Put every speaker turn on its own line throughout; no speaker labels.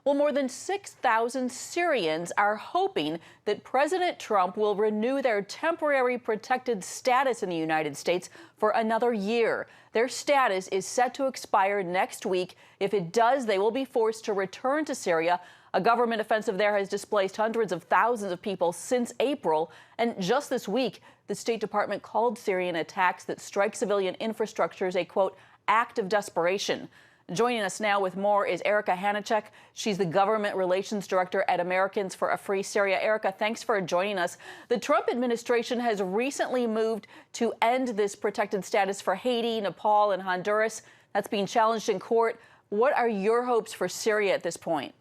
Well, more than 6,000 Syrians are hoping that President Trump will renew their temporary protected status in the United States for another year. Their status is set to expire next week. If it does, they will be forced to return to Syria. A government offensive there has displaced hundreds of thousands of people since April. And just this week, the State Department called Syrian attacks that strike civilian infrastructures a, quote, act of desperation. Joining us now with more is Erica Hanichak. She's the Government Relations Director at Americans for a Free Syria. Erica, thanks for joining us. The Trump administration has recently moved to end this protected status for Haiti, Nepal, and Honduras. That's being challenged in court. What are your hopes for Syria at this point?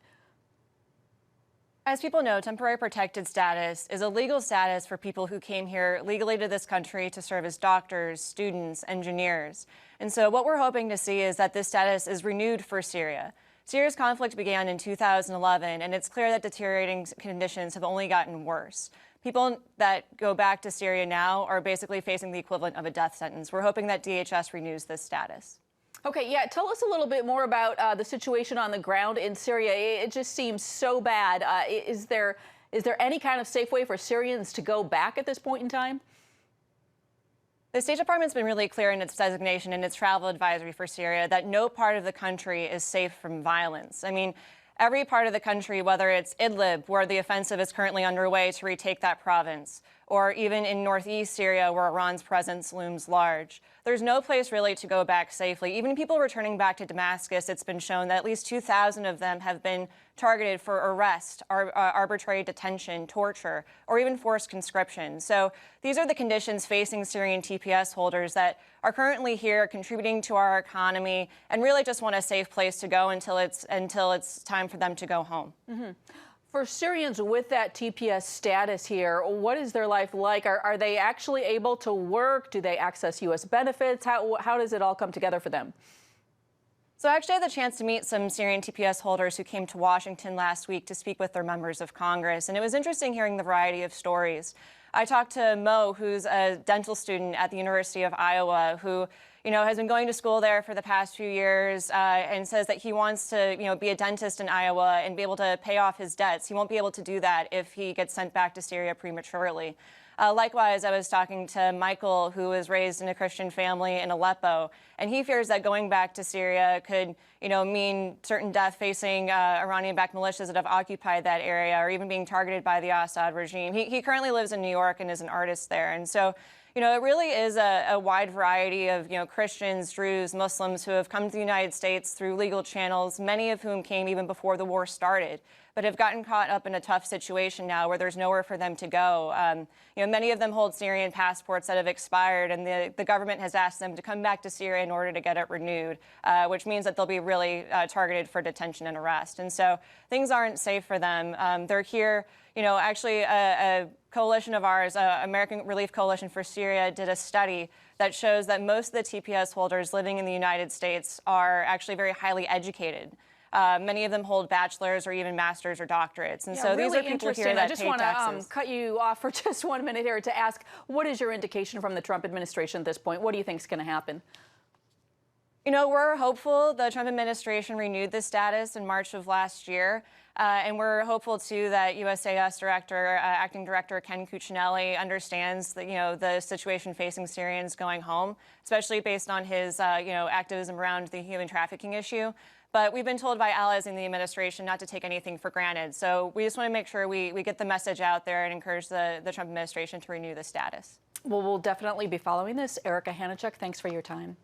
As people know, temporary protected status is a legal status for people who came here legally to this country to serve as doctors, students, engineers. And so what we're hoping to see is that this status is renewed for Syria. Syria's conflict began in 2011, and it's clear that deteriorating conditions have only gotten worse. People that go back to Syria now are basically facing the equivalent of a death sentence. We're hoping that DHS renews this status.
Okay, yeah, tell us a little bit more about the situation on the ground in Syria. It just seems so bad. Is there any kind of safe way for Syrians to go back at this point in time?
The State Department's been really clear in its designation and its travel advisory for Syria that no part of the country is safe from violence. I mean, every part of the country, whether it's Idlib, where the offensive is currently underway to retake that province, or even in northeast Syria, where Iran's presence looms large, there's no place really to go back safely. Even people returning back to Damascus, it's been shown that at least 2,000 of them have been targeted for arrest, arbitrary detention, torture, or even forced conscription. So these are the conditions facing Syrian TPS holders that are currently here contributing to our economy and really just want a safe place to go until it's time for them to go home.
Mm-hmm. For Syrians with that TPS status here, what is their life like? Are they actually able to work? Do they access U.S. benefits? How does it all come together for them?
So I actually had the chance to meet some Syrian TPS holders who came to Washington last week to speak with their members of Congress, and it was interesting hearing the variety of stories. I talked to Mo, who's a dental student at the University of Iowa, who has been going to school there for the past few years and says that he wants to be a dentist in Iowa and be able to pay off his debts. He won't be able to do that if he gets sent back to Syria prematurely. Likewise, I was talking to Michael, who was raised in a Christian family in Aleppo, and he fears that going back to Syria could, mean certain death facing Iranian-backed militias that have occupied that area, or even being targeted by the Assad regime. He currently lives in New York and is an artist there, and so it really is a wide variety of, Christians, Druze, Muslims who have come to the United States through legal channels, many of whom came even before the war started, but have gotten caught up in a tough situation now where there's nowhere for them to go. Many of them hold Syrian passports that have expired, and the government has asked them to come back to Syria in order to get it renewed, which means that they'll be really targeted for detention and arrest. And so things aren't safe for them. They're here. Actually, a coalition of ours, American Relief Coalition for Syria, did a study that shows that most of the TPS holders living in the United States are actually very highly educated. Many of them hold bachelor's or even master's or doctorates. And so
really
these are people here that
I just
pay
want
taxes.
to cut you off for just 1 minute here to ask, what is your indication from the Trump administration at this point? What do you think is going to happen?
We're hopeful. The Trump administration renewed this status in March of last year. And we're hopeful, too, that USCIS acting director Ken Cuccinelli understands that, the situation facing Syrians going home, especially based on his, activism around the human trafficking issue. But we've been told by allies in the administration not to take anything for granted. So we just want to make sure we get the message out there and encourage the Trump administration to renew the status.
Well, we'll definitely be following this. Erica Hanichak, thanks for your time.